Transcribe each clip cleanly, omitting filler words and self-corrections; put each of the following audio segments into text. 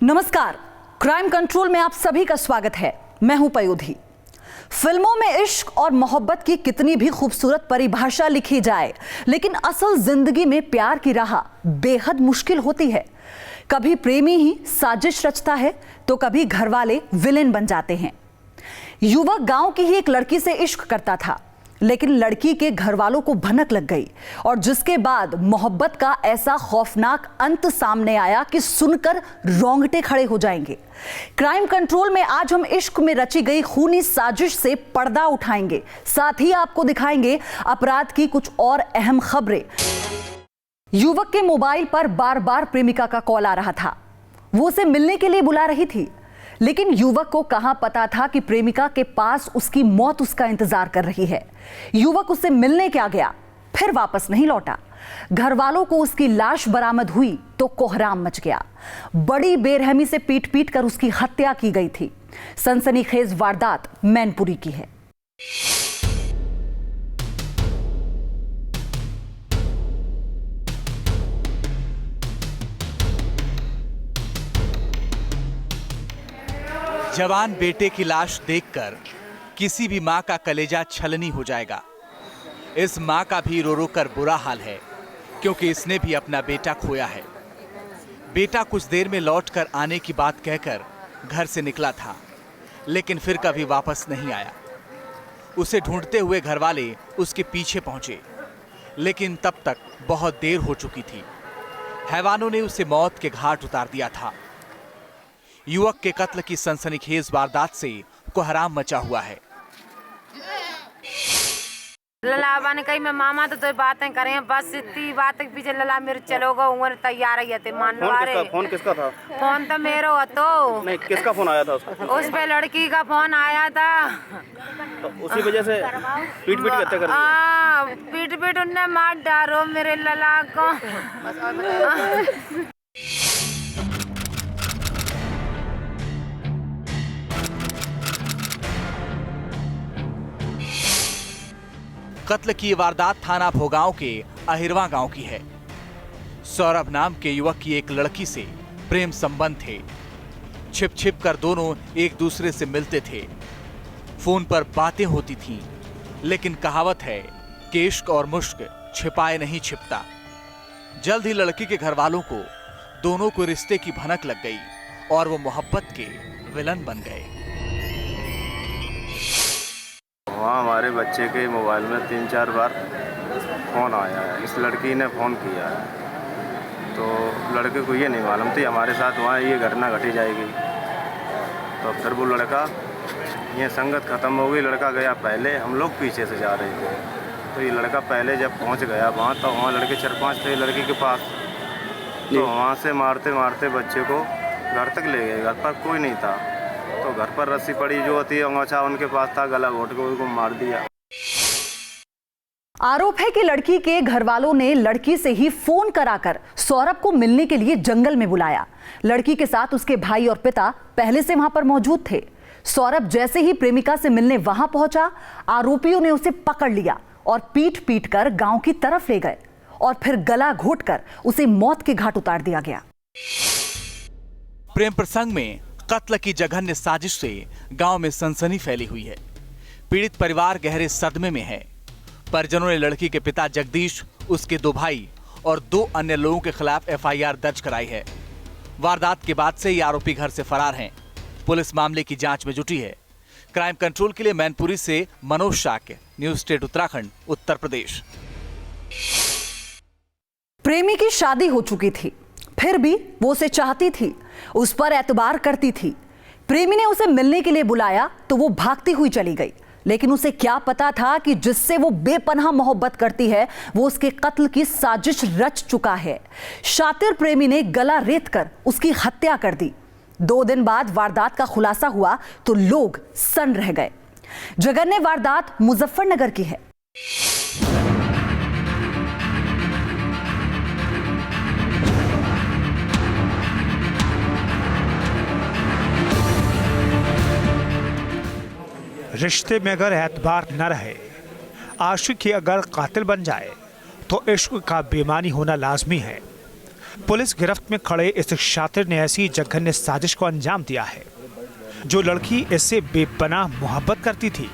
नमस्कार, crime control में आप सभी का स्वागत है। मैं हूं पयोधी। फिल्मों में इश्क और मोहब्बत की कितनी भी खूबसूरत परिभाषा लिखी जाए, लेकिन असल जिंदगी में प्यार की राह बेहद मुश्किल होती है। कभी प्रेमी ही साजिश रचता है तो कभी घरवाले विलेन बन जाते हैं। युवक गांव की ही एक लड़की से इश्क करता था, लेकिन लड़की के घर वालों को भनक लग गई और जिसके बाद मोहब्बत का ऐसा खौफनाक अंत सामने आया कि सुनकर रोंगटे खड़े हो जाएंगे। क्राइम कंट्रोल में आज हम इश्क में रची गई खूनी साजिश से पर्दा उठाएंगे, साथ ही आपको दिखाएंगे अपराध की कुछ और अहम खबरें। युवक के मोबाइल पर बार बार प्रेमिका का कॉल आ रहा था। वो उसे मिलने के लिए बुला रही थी, लेकिन युवक को कहां पता था कि प्रेमिका के पास उसकी मौत उसका इंतजार कर रही है। युवक उससे मिलने क्या गया, फिर वापस नहीं लौटा। घर वालों को उसकी लाश बरामद हुई तो कोहराम मच गया। बड़ी बेरहमी से पीट पीट कर उसकी हत्या की गई थी। सनसनीखेज वारदात मैनपुरी की है। जवान बेटे की लाश देखकर किसी भी मां का कलेजा छलनी हो जाएगा। इस मां का भी रो रो कर बुरा हाल है, क्योंकि इसने भी अपना बेटा खोया है। बेटा कुछ देर में लौट कर आने की बात कहकर घर से निकला था, लेकिन फिर कभी वापस नहीं आया। उसे ढूंढते हुए घरवाले उसके पीछे पहुंचे, लेकिन तब तक बहुत देर हो चुकी थी। हैवानों ने उसे मौत के घाट उतार दिया था। युवक के कत्ल की सनसनीखेज वारदात से कोहराम मचा हुआ है। लला ने कही मैं मामा तो बातें करें, बस इतनी बात के पीछे लला मेरे चलोगा उम्र तैयार ही थे मान लो। अरे फोन किसका था? फोन तो मेरा हो तो नहीं, किसका फोन आया था उसका? उस पे लड़की का फोन आया था, तो उसी वजह से पीट पीट करते कर पीट पीट उनने मार डालो मेरे लला को। कत्ल की वारदात थाना भोगांव के अहिरवा गांव की है। सौरभ नाम के युवक की एक लड़की से प्रेम संबंध थे। छिप छिप कर दोनों एक दूसरे से मिलते थे। फोन पर बातें होती थीं, लेकिन कहावत है कि इश्क और मुश्क छिपाए नहीं छिपता। जल्द ही लड़की के घर वालों को दोनों को रिश्ते की भनक लग गई और वो मोहब्बत के विलन बन गए। वहाँ हमारे बच्चे के मोबाइल में 3-4 बार फ़ोन आया है। इस लड़की ने फ़ोन किया है, तो लड़के को ये नहीं मालूम थी हमारे साथ वहाँ ये घटना घटी जाएगी। तो फिर वो लड़का, ये संगत ख़त्म हो गई। लड़का गया पहले, हम लोग पीछे से जा रहे थे। तो ये लड़का पहले जब पहुँच गया वहाँ, तो वहाँ लड़के 4-5 थे लड़की के पास। तो वहाँ से मारते मारते बच्चे को घर तक ले गए। घर पर कोई नहीं था, तो घर पर रस्सी पड़ी जो होती है अंगोछा उनके पास था, गला घोट के उनको मार दिया। आरोप है कि लड़की के घर वालों ने लड़की से ही फोन कराकर सौरभ को मिलने के लिए जंगल में बुलाया। लड़की के साथ उसके भाई और पिता पहले से वहां पर मौजूद थे। सौरभ जैसे ही प्रेमिका से मिलने वहां पहुंचा, आरोपियों ने उसे पकड़ लिया और पीट पीट कर गांव की तरफ ले गए और फिर गला घोटकर उसे मौत के घाट उतार दिया गया। प्रेम प्रसंग में कत्ल की जघन्य साजिश से गांव में सनसनी फैली हुई है। पीड़ित परिवार गहरे सदमे में है। परिजनों ने लड़की के पिता जगदीश, उसके 2 भाई और 2 अन्य लोगों के खिलाफ एफआईआर दर्ज कराई है। वारदात के बाद से ये आरोपी घर से फरार हैं। पुलिस मामले की जांच में जुटी है। क्राइम कंट्रोल के लिए मैनपुरी से मनोज शाक्य, न्यूज स्टेट उत्तराखंड, उत्तर प्रदेश। प्रेमी की शादी हो चुकी थी, फिर भी वो उसे चाहती थी, उस पर एतबार करती थी। प्रेमी ने उसे मिलने के लिए बुलाया तो वो भागती हुई चली गई, लेकिन उसे क्या पता था कि जिससे वो बेपनाह मोहब्बत करती है वो उसके कत्ल की साजिश रच चुका है। शातिर प्रेमी ने गला रेत कर उसकी हत्या कर दी। 2 दिन बाद वारदात का खुलासा हुआ तो लोग सन्न रह गए। जघन्य वारदात मुजफ्फरनगर की है। रिश्ते में अगर एतबार न रहे, आशिक ही अगर कातिल बन जाए तो इश्क का बेईमानी होना लाजमी है। पुलिस गिरफ्त में खड़े इस शातिर ने ऐसी जघन्य साजिश को अंजाम दिया है। जो लड़की इससे बेपनाह मोहब्बत करती थी,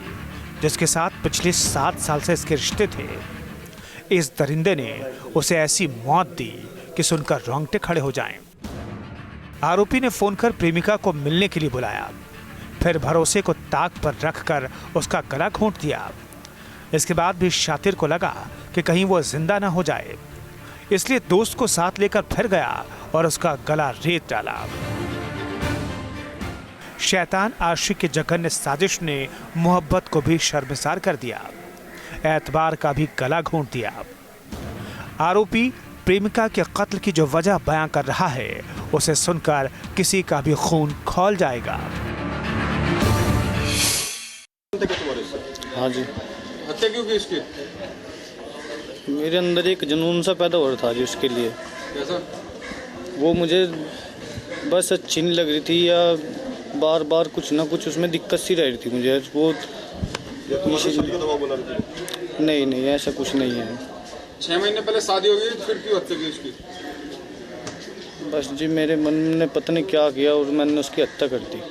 जिसके साथ पिछले 7 साल से इसके रिश्ते थे, इस दरिंदे ने उसे ऐसी मौत दी कि सुनकर रोंगटे खड़े हो जाएं। आरोपी ने फोन कर प्रेमिका को मिलने के लिए बुलाया, फिर भरोसे को ताक पर रखकर उसका गला घोंट दिया। इसके बाद भी शातिर को लगा कि कहीं वो जिंदा ना हो जाए, इसलिए दोस्त को साथ लेकर फिर गया और उसका गला रेत डाला। शैतान आशिक की जघन्य साजिश ने मोहब्बत को भी शर्मसार कर दिया, एतबार का भी गला घोंट दिया। आरोपी प्रेमिका के कत्ल की जो वजह बयां कर रहा है, उसे सुनकर किसी का भी खून खौल जाएगा। हाँ जी। हत्या क्यों की इसकी? मेरे अंदर एक जुनून सा पैदा हो रहा था जी उसके लिए। कैसा? वो मुझे बस अच्छी नहीं लग रही थी, या बार बार कुछ ना कुछ उसमें दिक्कत सी रह रही थी मुझे। वो नहीं ऐसा कुछ नहीं है। 6 महीने पहले शादी हो गई, फिर क्यों हत्या की इसकी? बस जी मेरे मन ने पता नहीं क्या किया और मैंने उसकी हत्या कर दी।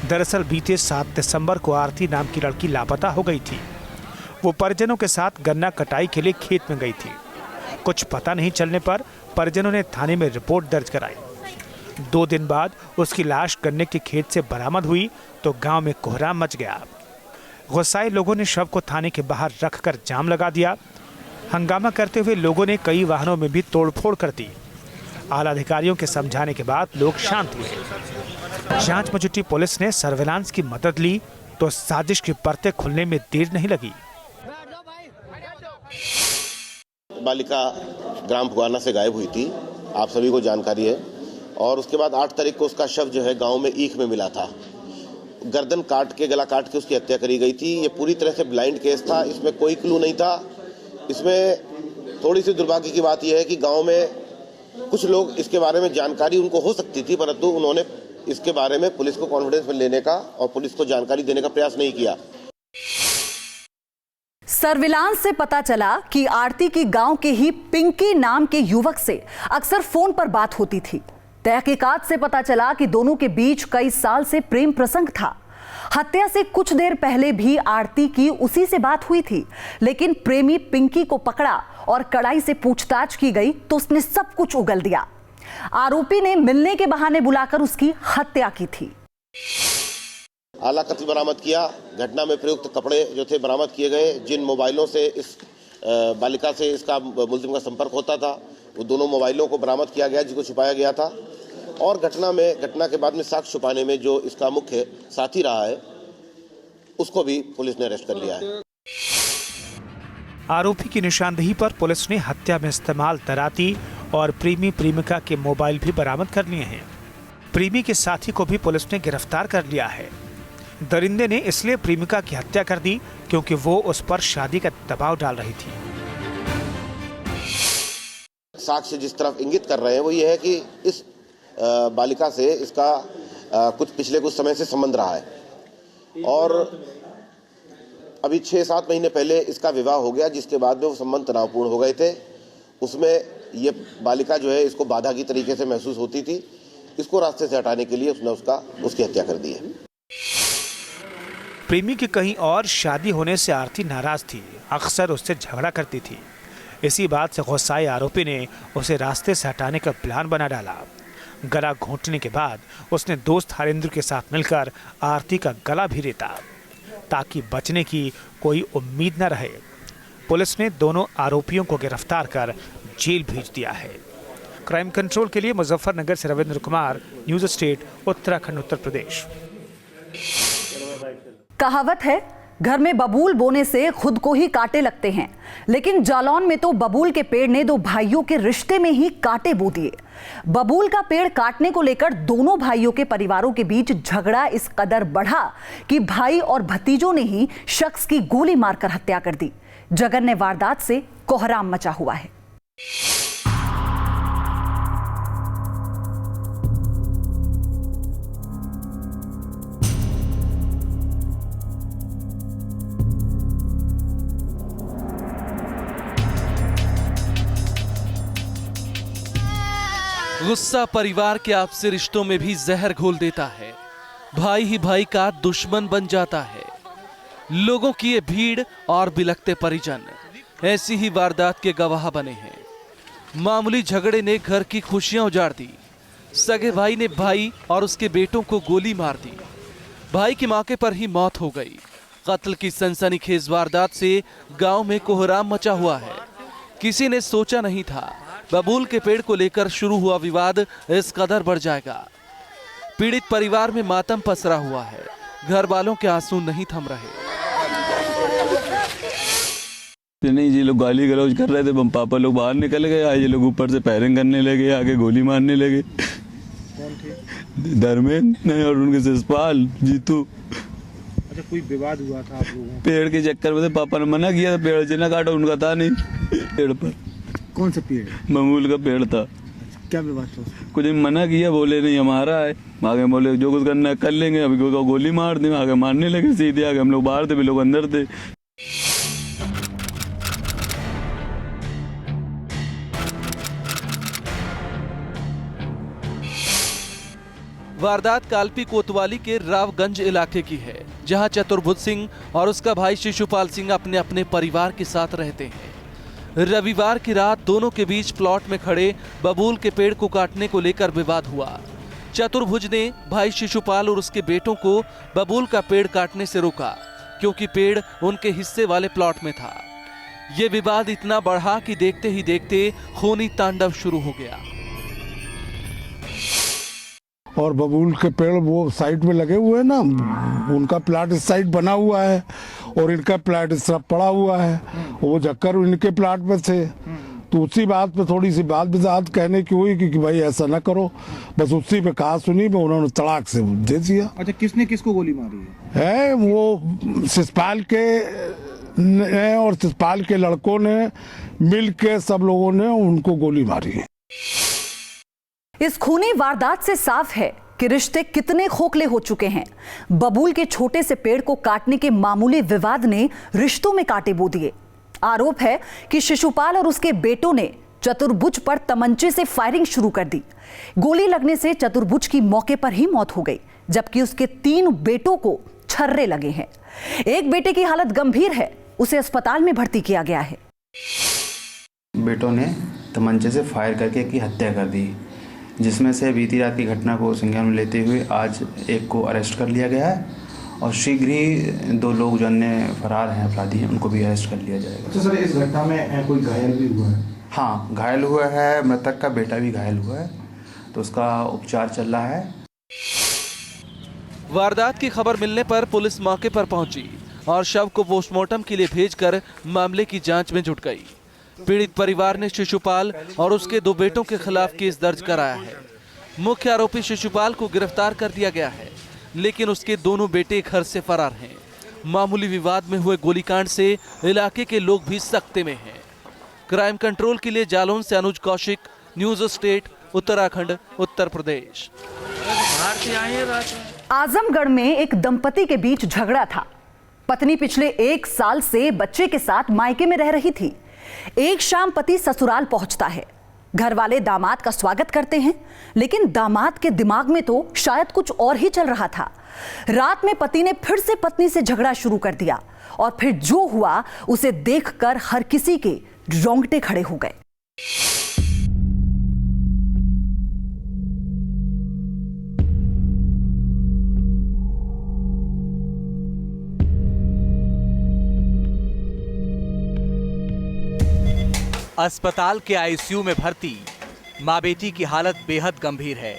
दरअसल बीते 7 दिसंबर को आरती नाम की लड़की लापता हो गई थी। वो परिजनों के साथ गन्ना कटाई के लिए खेत में गई थी। कुछ पता नहीं चलने पर परिजनों ने थाने में रिपोर्ट दर्ज कराई। 2 दिन बाद उसकी लाश गन्ने के खेत से बरामद हुई तो गांव में कोहराम मच गया। गुस्साए लोगों ने शव को थाने के बाहर रखकर जाम लगा दिया। हंगामा करते हुए लोगों ने कई वाहनों में भी तोड़फोड़ कर दी। आला अधिकारियों के समझाने के बाद लोग शांत हुए। जांच में जुटी पुलिस ने सर्विलांस की मदद ली तो साजिश की परतें खुलने में देर नहीं लगी। बालिका ग्राम फुगाना से गायब हुई थी, आप सभी को जानकारी है। और उसके बाद 8 तारीख को उसका शव जो है गांव में ईख में मिला था। गर्दन काट के, गला काट के उसकी हत्या करी गई थी। ये पूरी तरह से ब्लाइंड केस था, इसमें कोई क्लू नहीं था। इसमें थोड़ी सी दुर्भाग्य की बात यह है कि गांव में कुछ लोग इसके बारे में जानकारी उनको हो सकती थी, परंतु उन्होंने इसके बारे में पुलिस को कॉन्फिडेंस में लेने का और पुलिस को जानकारी देने का प्रयास नहीं किया। सर्विलांस से पता चला कि आरती की गांव के ही पिंकी नाम के युवक से अक्सर फोन पर बात होती थी। तहकीकात से पता चला कि दोनों के बीच कई साल से प्रेम प्रसंग था। हत्या से कुछ देर पहले भी आरती की उसी से बात हुई थी, लेकिन प्रेमी पिंकी को पकड़ा और कड़ाई से पूछताछ की गई तो उसने सब कुछ उगल दिया। आरोपी ने मिलने के बहाने बुलाकर उसकी हत्या की थी। आला कत्ल बरामद किया। घटना में प्रयुक्त कपड़े जो थे बरामद किए गए। जिन मोबाइलों से इस बालिका से इसका मुलजिम का संपर्क होता था, वो दोनों मोबाइलों को बरामद किया गया, जिसको छुपाया गया था। और घटना के बाद में साक्ष्य छुपाने में जो इसका मुख्य साथी रहा है, उसको भी पुलिस ने अरेस्ट कर लिया है। आरोपी की निशानदेही पर पुलिस ने हत्या में इस्तेमाल तराती और प्रेमी प्रेमिका के मोबाइल भी बरामद कर लिए हैं। प्रेमी के साथी को भी पुलिस ने गिरफ्तार कर लिया है। दरिंदे ने इसलिए प्रेमिका की हत्या कर दी क्योंकि वो उस पर शादी का दबाव डाल रही थी। साक्ष्य जिस तरफ इंगित कर रहे हैं वो ये है कि इस बालिका से इसका पिछले कुछ समय से संबंध रहा है और अभी 6-7 महीने पहले इसका विवाह हो गया, जिसके बाद में वो संबंध तनावपूर्ण हो गए थे। उसमें ये बालिका जो है इसको बाधा की तरीके से महसूस होती थी। इसको रास्ते से हटाने के लिए उसने उसकी हत्या कर दी है। प्रेमी की कहीं और शादी होने से आरती नाराज थी, अक्सर उससे झगड़ा करती थी। इसी बात से गुस्साए आरोपी ने उसे रास्ते से हटाने का प्लान बना डाला। गला घोंटने के बाद उसने दोस्त हरेंद्र के साथ मिलकर आरती का गला भी रेता ताकि बचने की कोई उम्मीद न रहे। पुलिस ने दोनों आरोपियों को गिरफ्तार कर जेल भेज दिया है। क्राइम कंट्रोल के लिए मुजफ्फरनगर से रविंद्र कुमार, न्यूज़ स्टेट, उत्तराखंड, उत्तर प्रदेश। कहावत है, घर में बबूल बोने से खुद को ही कांटे लगते हैं, लेकिन जालौन में तो बबूल के पेड़ ने 2 भाइयों के रिश्ते में ही कांटे बो दिए। बबूल का पेड़ काटने को लेकर दोनों भाइयों के परिवारों के बीच झगड़ा इस कदर बढ़ा कि भाई और भतीजों ने ही शख्स की गोली मारकर हत्या कर दी। जघन्य वारदात से कोहराम मचा हुआ है। गुस्सा परिवार के आपसी रिश्तों में भी जहर घोल देता है। भाई ही भाई का दुश्मन बन जाता है। लोगों की ये भीड़ और बिलखते परिजन ऐसी ही वारदात के गवाह बने हैं। मामूली झगड़े ने घर की खुशियां उजाड़ दी। सगे भाई ने भाई और उसके बेटों को गोली मार दी। भाई की मौके पर ही मौत हो गई। कत्ल की सनसनीखेज वारदात से गांव में कोहराम मचा हुआ है। किसी ने सोचा नहीं था बबूल के पेड़ को लेकर शुरू हुआ विवाद इस कदर बढ़ जाएगा। पीड़ित परिवार में मातम पसरा हुआ है। घर वालों के आंसू नहीं थम रहे। नहीं जी, लोग गाली गलौज कर रहे थे। पापा लोग बाहर निकल गए, आज ये लोग ऊपर से फायरिंग करने लगे, आगे गोली मारने लगे। धर्मेंद्र और उनके जसपाल जीतू। अच्छा, कोई विवाद हुआ था आप लोगों? पेड़ के चक्कर में पापा ने मना किया था, पेड़ से ना काटो, उनका था नहीं पेड़ पर। कौन सा पेड़? बबूल का पेड़ था। क्या विवाद था? कुछ मना किया, बोले नहीं हमारा है। आगे बोले जो कुछ करना है कर लेंगे, अभी कोई गोली मार दें। आगे मारने लगे सीधे। आगे हम लोग बाहर थे, भी लोग अंदर थे। वारदात कालपी कोतवाली के रावगंज इलाके की है, जहां चतुर्भुज सिंह और उसका भाई शिशुपाल सिंह अपने अपने परिवार के साथ रहते हैं। रविवार की रात दोनों के बीच प्लॉट में खड़े बबूल के पेड़ को काटने को लेकर विवाद हुआ। चतुर्भुज ने भाई शिशुपाल और उसके बेटों को बबूल का पेड़ काटने से रोका, क्योंकि पेड़ उनके हिस्से वाले प्लॉट में था। ये विवाद इतना बढ़ा कि देखते ही देखते खूनी तांडव शुरू हो गया। और बबूल के पेड़ वो साइड में लगे हुए हैं ना, उनका प्लाट इस साइड बना हुआ है और इनका प्लाट इस तरफ पड़ा हुआ है। वो चक्कर इनके प्लाट में थे, तो उसी बात पे थोड़ी सी बात विवाद कहने की हुई कि भाई ऐसा ना करो। बस उसी पे कहा सुनी में उन्होंने तड़ाक से दे दिया। अच्छा, किसने किसको गोली मारी है? वो शिशपाल के ने और शिशपाल के लड़कों ने मिल के सब लोगों ने उनको गोली मारी है। इस खूनी वारदात से साफ है कि रिश्ते कितने खोखले हो चुके हैं। बबूल के छोटे से पेड़ को काटने के मामूली विवाद ने रिश्तों में कांटे बो दिए। आरोप है कि शिशुपाल और उसके बेटों ने चतुर्भुज पर तमंचे से फायरिंग शुरू कर दी। गोली लगने से चतुर्भुज की मौके पर ही मौत हो गई, जबकि उसके 3 बेटों को छर्रे लगे हैं। एक बेटे की हालत गंभीर है, उसे अस्पताल में भर्ती किया गया है। बेटों ने तमंचे से फायर करके एक की हत्या कर दी, जिसमें से बीती रात की घटना को संज्ञान में लेते हुए आज एक को अरेस्ट कर लिया गया है और शीघ्र ही 2 लोग जो अन्य फरार हैं, अपराधी हैं, उनको भी अरेस्ट कर लिया जाएगा। तो सर, इस घटना में कोई घायल भी हुआ है? हाँ, घायल हुआ है। मृतक का बेटा भी घायल हुआ है, तो उसका उपचार चल रहा है। वारदात की खबर मिलने पर पुलिस मौके पर पहुंची और शव को पोस्टमार्टम के लिए भेजकर मामले की जांच में जुट गई। पीड़ित परिवार ने शिशुपाल और उसके 2 बेटों के खिलाफ केस दर्ज कराया है। मुख्य आरोपी शिशुपाल को गिरफ्तार कर दिया गया है, लेकिन उसके दोनों बेटे घर से फरार हैं। मामूली विवाद में हुए गोलीकांड से इलाके के लोग भी सख्ते में हैं। क्राइम कंट्रोल के लिए जालौन से अनुज कौशिक, न्यूज स्टेट, उत्तराखंड, उत्तर प्रदेश। आजमगढ़ में एक दंपति के बीच झगड़ा था। पत्नी पिछले 1 साल से बच्चे के साथ मायके में रह रही थी। एक शाम पति ससुराल पहुंचता है। घर वाले दामाद का स्वागत करते हैं, लेकिन दामाद के दिमाग में तो शायद कुछ और ही चल रहा था। रात में पति ने फिर से पत्नी से झगड़ा शुरू कर दिया और फिर जो हुआ उसे देखकर हर किसी के रोंगटे खड़े हो गए। अस्पताल के आईसीयू में भर्ती मां बेटी की हालत बेहद गंभीर है।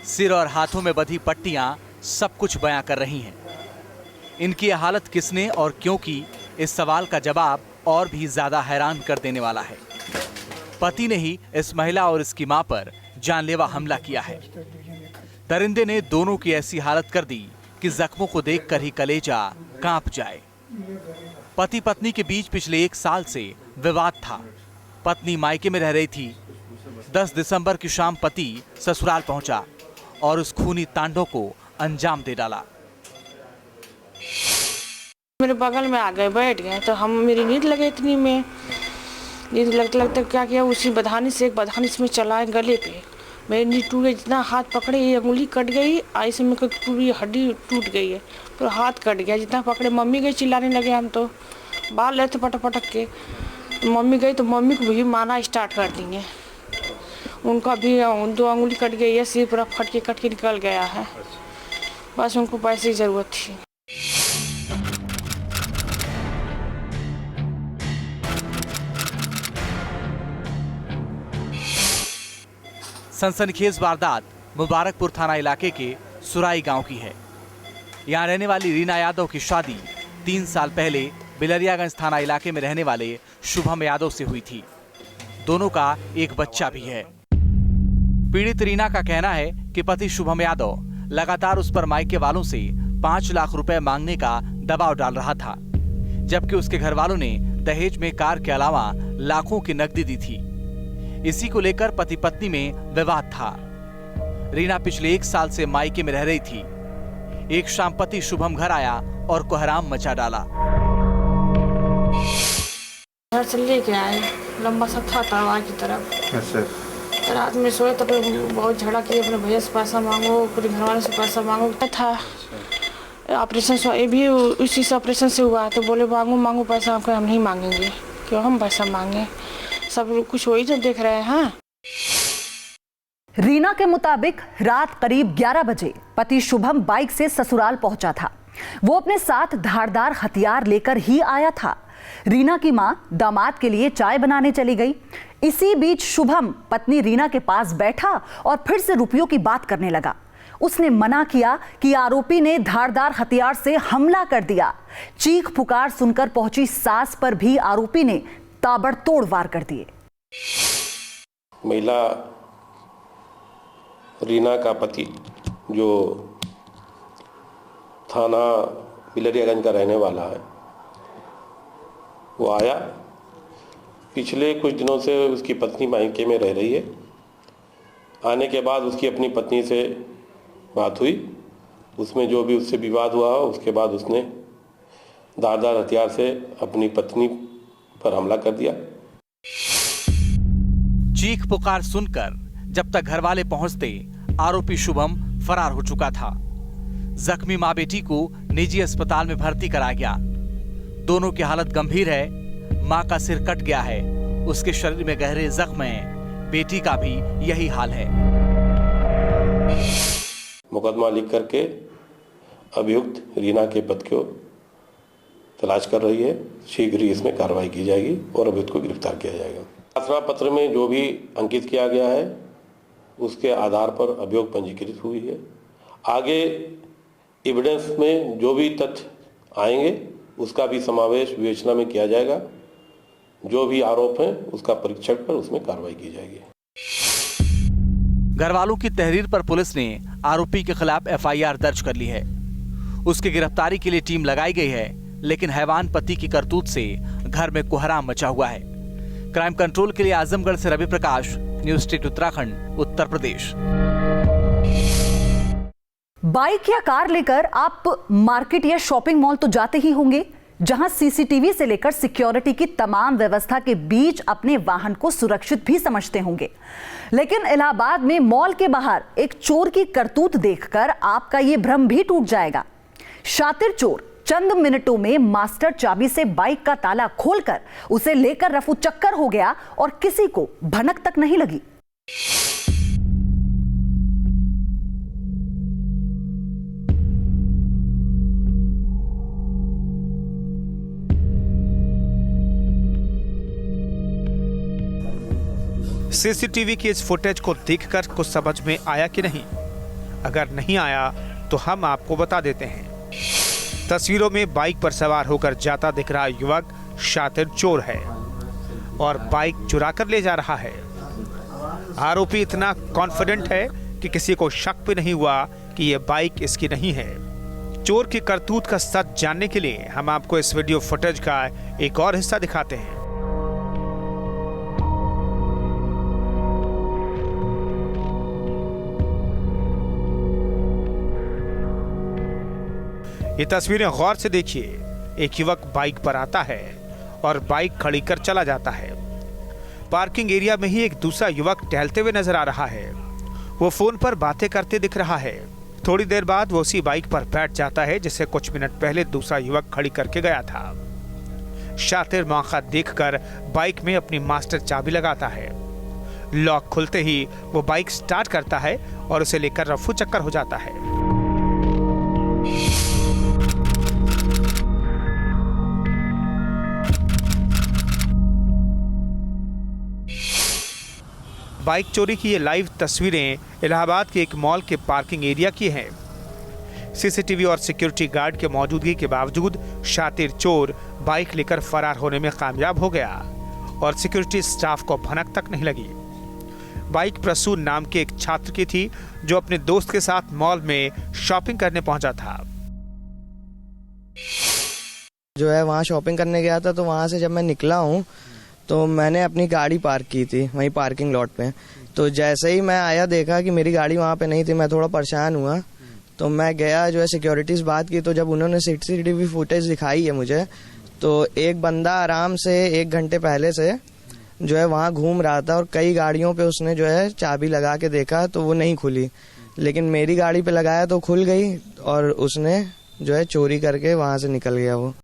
सिर और हाथों में बंधी पट्टियां सब कुछ बयां कर रही हैं। इनकी यह हालत किसने और क्यों की, इस सवाल का जवाब और भी ज्यादा हैरान कर देने वाला है। पति ने ही इस महिला और इसकी मां पर जानलेवा हमला किया है। दरिंदे ने दोनों की ऐसी हालत कर दी कि जख्मों को देखकर ही कलेजा कांप जाए। पति पत्नी के बीच पिछले 1 साल से विवाद था। पत्नी मायके में रह रही थी। 10 दिसंबर की शाम पति ससुराल पहुंचा और उस खूनी तांडव को अंजाम दे डाला। मेरे बगल में आ गए, बैठ गए, तो मेरी नींद लगे। इतनी में नींद लगते लगते क्या किया, उसी बधानी से एक बधानी इसमें चलाए गले पे, मेरी नींद टूट गई, जितना हाथ पकड़े ये अंगुली कट गई, ऐसे में पूरी हड्डी टूट गई है, पूरा हाथ कट गया, जितना पकड़े। मम्मी गई चिल्लाने लगे, हम तो बाहर लेते पटक पटक के। मम्मी गई तो मम्मी को भी मारना स्टार्ट कर दिए। उनका भी 2 अंगुली कट गई है, सिर पूरा फट के निकल गया है। बस उनको पैसे की ज़रूरत थी। सनसनीखेज वारदात मुबारकपुर थाना इलाके के सुराई गांव की है। यहां रहने वाली रीना यादव की शादी 3 साल पहले बिलरियागंज थाना इलाके में रहने वाले शुभम यादव से हुई थी। दोनों का एक बच्चा भी है। पीड़ित रीना का कहना है कि पति शुभम यादव लगातार उस पर मायके वालों से 5 लाख रुपए मांगने का दबाव डाल रहा था, जबकि उसके घर वालों ने दहेज में कार के अलावा लाखों की नकदी दी थी। इसी को लेकर पति पत्नी में विवाद था। रीना पिछले 1 साल से मायके में रह रही थी। एक शाम पति शुभम घर आया और कोहराम मचा डाला। घर से लेके आए, लंबा सा था तलवार की तरफ। अच्छा। रात में सोए तो बहुत झगड़ा किया, अपने भैया से पैसा मांगो, पूरे घर वाले से पैसा मांगो था। ऑपरेशन ये भी उसी से ऑपरेशन से हुआ, तो बोले मांगो पैसा, आपको हम नहीं मांगेंगे, क्यों हम पैसा मांगे, सब कुछ वही तो देख रहे हैं। रीना के मुताबिक रात करीब 11 बजे पति शुभम बाइक से ससुराल पहुंचा था। वो अपने साथ धारदार हथियार लेकर ही आया था। रीना की मां दामाद के लिए चाय बनाने चली गई। इसी बीच शुभम पत्नी रीना के पास बैठा और फिर से रुपयों की बात करने लगा। उसने मना किया कि आरोपी ने धारदार हथियार से हमला कर दिया। चीख पुकार सुनकर पहुंची सास पर भी आरोपी ने ताबड़तोड़ वार कर दिए। महिला रीना का पति जो थाना बिलरियागंज का रहने वाला है, वो आया। पिछले कुछ दिनों से उसकी पत्नी मायके में रह रही है। आने के बाद उसकी अपनी पत्नी से बात हुई, उसमें जो भी उससे विवाद हुआ, उसके बाद उसने धारदार हथियार से अपनी पत्नी पर हमला कर दिया। चीख पुकार सुनकर जब तक घर वाले पहुंचते, आरोपी शुभम फरार हो चुका था। जख्मी मां बेटी को निजी अस्पताल में भर्ती कराया गया। दोनों की हालत गंभीर है। मां का सिर कट गया है, उसके शरीर में गहरे जख्म हैं। बेटी का भी यही हाल है। मुकदमा लिख करके अभियुक्त रीना के पति को तलाश कर रही है। शीघ्र ही इसमें कार्रवाई की जाएगी और अभियुक्त को गिरफ्तार किया जाएगा। प्रार्थना पत्र में जो भी अंकित किया गया है, उसके आधार पर अभियोग पंजीकृत हुई है। आगे एविडेंस में जो भी तथ्य आएंगे, उसका भी समावेश विवेचना में किया जाएगा। जो भी आरोप है, उसका परीक्षण पर उसमें कार्रवाई की जाएगी। घर वालों की तहरीर पर पुलिस ने आरोपी के खिलाफ एफआईआर दर्ज कर ली है। उसकी गिरफ्तारी के लिए टीम लगाई गई है, लेकिन हैवान पति की करतूत से घर में कोहराम मचा हुआ है। क्राइम कंट्रोल के लिए आजमगढ़ से Ravi Prakash, news state Uttarakhand, Uttar Pradesh. Bike या कार लेकर आप मार्केट या शॉपिंग मॉल तो जाते ही होंगे, जहां सीसीटीवी से लेकर सिक्योरिटी की तमाम व्यवस्था के बीच अपने वाहन को सुरक्षित भी समझते होंगे। लेकिन इलाहाबाद में मॉल के बाहर एक चोर की करतूत देखकर आपका यह भ्रम भी टूट जाएगा। शातिर चोर चंद मिनटों में मास्टर चाबी से बाइक का ताला खोलकर उसे लेकर रफू चक्कर हो गया और किसी को भनक तक नहीं लगी। सीसीटीवी की इस फुटेज को देखकर कुछ समझ में आया कि नहीं? अगर नहीं आया तो हम आपको बता देते हैं। तस्वीरों में बाइक पर सवार होकर जाता दिख रहा युवक शातिर चोर है और बाइक चुरा कर ले जा रहा है। आरोपी इतना कॉन्फिडेंट है कि किसी को शक भी नहीं हुआ कि यह बाइक इसकी नहीं है। चोर की करतूत का सच जानने के लिए हम आपको इस वीडियो फुटेज का एक और हिस्सा दिखाते हैं। ये तस्वीरें गौर से देखिए। एक युवक बाइक पर आता है और बाइक खड़ी कर चला जाता है। पार्किंग एरिया में ही एक दूसरा युवक टहलते हुए नजर आ रहा है वो फोन पर बातें करते दिख रहा है। थोड़ी देर बाद वो उसी बाइक पर बैठ जाता है जिसे कुछ मिनट पहले दूसरा युवक खड़ी करके गया था। शातिर मौका देखकर बाइक में अपनी मास्टर चाबी लगाता है। लॉक खुलते ही वो बाइक स्टार्ट करता है और उसे लेकर रफू चक्कर हो जाता है। बाइक चोरी की ये लाइव तस्वीरें इलाहाबाद के एक मॉल के पार्किंग एरिया की हैं। सीसीटीवी और सिक्योरिटी गार्ड के मौजूदगी के बावजूद शातिर चोर बाइक लेकर फरार होने में कामयाब हो गया और सिक्योरिटी स्टाफ को भनक तक नहीं लगी। बाइक प्रसून नाम के एक छात्र की थी जो अपने दोस्त के साथ मॉल में शॉपिंग करने पहुंचा था। जो है वहाँ शॉपिंग करने गया था, तो वहाँ से जब मैं निकला हूँ तो मैंने अपनी गाड़ी पार्क की थी वहीं पार्किंग लॉट पे। तो जैसे ही मैं आया देखा कि मेरी गाड़ी वहाँ पे नहीं थी, मैं थोड़ा परेशान हुआ। तो मैं गया जो है सिक्योरिटी से बात की, तो जब उन्होंने सीसीटीवी फुटेज दिखाई है मुझे, तो एक बंदा आराम से 1 घंटे पहले से जो है वहाँ घूम रहा था और कई गाड़ियों पे उसने जो है चाबी लगा के देखा तो वो नहीं खुली, लेकिन मेरी गाड़ी पे लगाया तो खुल गई और उसने जो है चोरी करके वहाँ से निकल गया। वो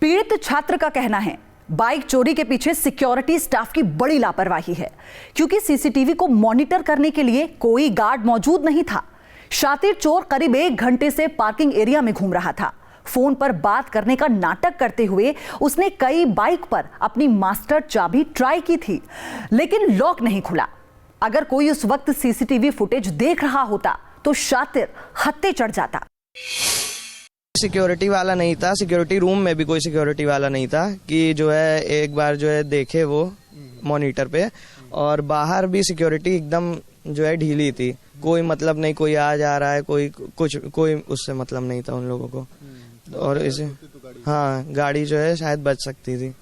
पीड़ित छात्र का कहना है बाइक चोरी के पीछे सिक्योरिटी स्टाफ की बड़ी लापरवाही है, क्योंकि सीसीटीवी को मॉनिटर करने के लिए कोई गार्ड मौजूद नहीं था। शातिर चोर करीब 1 घंटे से पार्किंग एरिया में घूम रहा था। फोन पर बात करने का नाटक करते हुए उसने कई बाइक पर अपनी मास्टर चाबी ट्राई की थी, लेकिन लॉक नहीं खुला। अगर कोई उस वक्त सीसीटीवी फुटेज देख रहा होता तो शातिर हत्थे चढ़ जाता। सिक्योरिटी वाला नहीं था, सिक्योरिटी रूम में भी कोई सिक्योरिटी वाला नहीं था कि जो है एक बार जो है देखे वो मॉनिटर पे, और बाहर भी सिक्योरिटी एकदम जो है ढीली थी, कोई मतलब नहीं, कोई आ जा रहा है, कोई उससे मतलब नहीं था उन लोगों को। और इसे हाँ, गाड़ी जो है शायद बच सकती थी।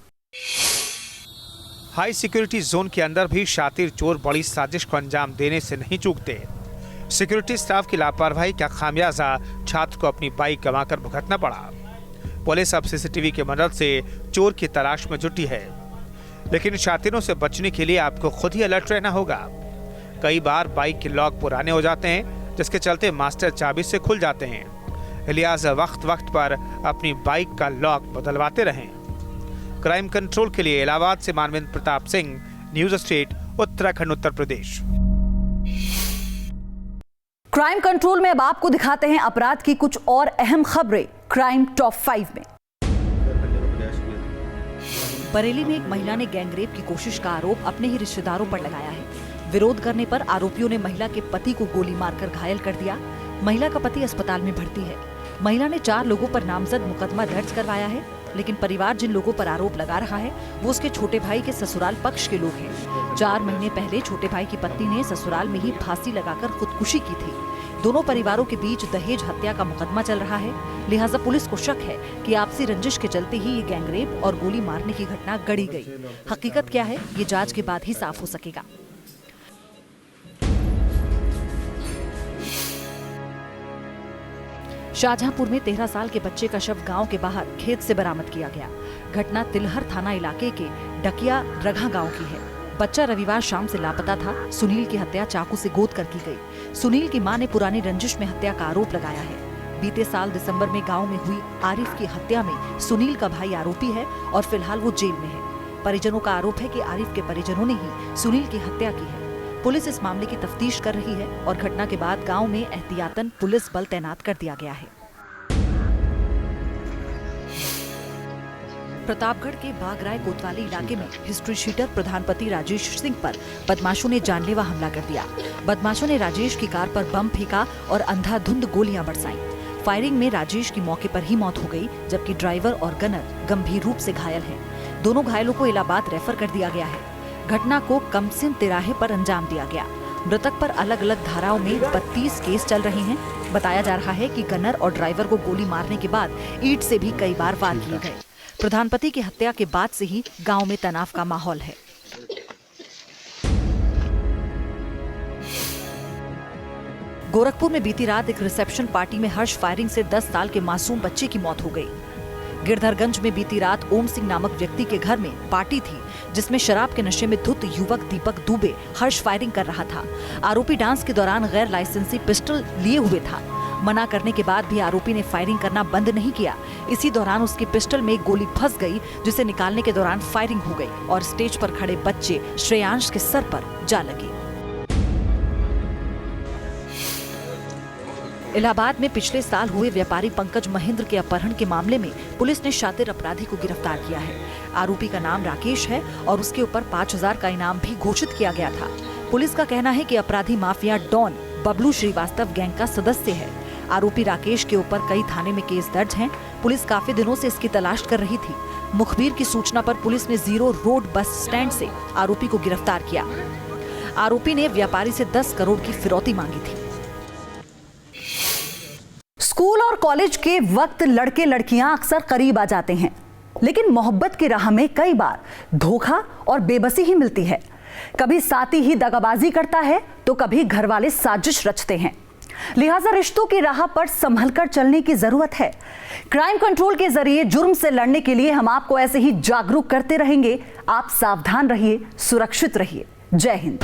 हाई सिक्योरिटी जोन के अंदर भी शातिर चोर बड़ी साजिश को अंजाम देने से नहीं चूकते। सिक्योरिटी स्टाफ की लापरवाही का खामियाजा छात्र को अपनी बाइक गंवाकर भुगतना पड़ा। पुलिस अब सीसीटीवी की मदद से चोर की तलाश में जुटी है, लेकिन शातिरों से बचने के लिए आपको खुद ही अलर्ट रहना होगा। कई बार बाइक के लॉक पुराने हो जाते हैं, जिसके चलते मास्टर चाबी से खुल जाते हैं। लिहाजा वक्त वक्त पर अपनी बाइक का लॉक बदलवाते रहें। क्राइम कंट्रोल के लिए इलाहाबाद से Manvendra Pratap Singh, news state, Uttarakhand, Uttar Pradesh. Crime control में अब आपको दिखाते हैं अपराध की कुछ और अहम खबरें क्राइम टॉप 5 में। बरेली में एक महिला ने गैंगरेप की कोशिश का आरोप अपने ही रिश्तेदारों पर लगाया है। विरोध करने पर आरोपियों ने महिला के पति को गोली मारकर घायल कर दिया। महिला का पति अस्पताल में भर्ती है। महिला ने 4 लोगों पर नामजद मुकदमा दर्ज करवाया है, लेकिन परिवार जिन लोगों पर आरोप लगा रहा है वो उसके छोटे भाई के ससुराल पक्ष के लोग हैं। 4 महीने पहले छोटे भाई की पत्नी ने ससुराल में ही फांसी लगाकर खुदकुशी की थी। दोनों परिवारों के बीच दहेज हत्या का मुकदमा चल रहा है, लिहाजा पुलिस को शक है कि आपसी रंजिश के चलते ही ये गैंगरेप और गोली मारने की घटना गढ़ी गई। हकीकत क्या है ये जांच के बाद ही साफ हो सकेगा। शाहजहांपुर में 13 साल के बच्चे का शव गांव के बाहर खेत से बरामद किया गया। घटना तिलहर थाना इलाके के डकिया रघा गांव की है। बच्चा रविवार शाम से लापता था। सुनील की हत्या चाकू से गोद कर की गई। सुनील की मां ने पुरानी रंजिश में हत्या का आरोप लगाया है। बीते साल दिसंबर में गांव में हुई आरिफ की हत्या में सुनील का भाई आरोपी है और फिलहाल वो जेल में है। परिजनों का आरोप है कि आरिफ के परिजनों ने ही सुनील की हत्या की है। पुलिस इस मामले की तफ्तीश कर रही है और घटना के बाद गांव में एहतियातन पुलिस बल तैनात कर दिया गया है। प्रतापगढ़ के बागराय कोतवाली इलाके में हिस्ट्री शीटर प्रधानपति राजेश सिंह पर बदमाशों ने जानलेवा हमला कर दिया। बदमाशों ने राजेश की कार पर बम फेंका और अंधाधुंध गोलियां बरसाईं। फायरिंग में राजेश की मौके पर ही मौत हो गई, जबकि ड्राइवर और गनर गंभीर रूप से घायल हैं। दोनों घायलों को इलाहाबाद रेफर कर दिया गया है। घटना को कमसिन तिराहे पर अंजाम दिया गया। मृतक पर अलग अलग धाराओं में 32 केस चल रहे हैं। बताया जा रहा है कि गनर और ड्राइवर को गोली मारने के बाद ईंट से भी कई बार वार किए गए। प्रधानपति की हत्या के बाद से ही गांव में तनाव का माहौल है। गोरखपुर में बीती रात एक रिसेप्शन पार्टी में हर्ष फायरिंग से 10 साल के मासूम बच्चे की मौत हो गई। गिरधरगंज में बीती रात ओम सिंह नामक व्यक्ति के घर में पार्टी थी, जिसमें शराब के नशे में धुत युवक दीपक दुबे हर्ष फायरिंग कर रहा था। आरोपी डांस के दौरान गैर लाइसेंसी पिस्टल लिए हुए था। मना करने के बाद भी आरोपी ने फायरिंग करना बंद नहीं किया। इसी दौरान उसकी पिस्टल में गोली फंस गई, जिसे निकालने के दौरान फायरिंग हो गई और स्टेज पर खड़े बच्चे श्रेयांश के सर पर जा लगी। इलाहाबाद में पिछले साल हुए व्यापारी पंकज महेंद्र के अपहरण के मामले में पुलिस ने शातिर अपराधी को गिरफ्तार किया है। आरोपी का नाम राकेश है और उसके ऊपर 5000 का इनाम भी घोषित किया गया था। पुलिस का कहना है कि अपराधी mafia don Bablu Srivastava gang का सदस्य है। आरोपी राकेश के ऊपर कई थाने में केस दर्ज हैं। पुलिस काफी दिनों से इसकी तलाश कर रही थी। मुखबिर की सूचना पर पुलिस ने जीरो रोड बस स्टैंड से आरोपी को गिरफ्तार किया। आरोपी ने व्यापारी से 10 करोड़ की फिरौती मांगी थी। स्कूल और कॉलेज के वक्त लड़के लड़कियां अक्सर करीब आ जाते हैं, लेकिन मोहब्बत की राह में कई बार धोखा और बेबसी ही मिलती है। कभी साथी ही दगाबाजी करता है तो कभी घर वाले साजिश रचते हैं। लिहाजा रिश्तों की राह पर संभलकर चलने की जरूरत है। क्राइम कंट्रोल के जरिए जुर्म से लड़ने के लिए हम आपको ऐसे ही जागरूक करते रहेंगे। आप सावधान रहिए, सुरक्षित रहिए। जय हिंद।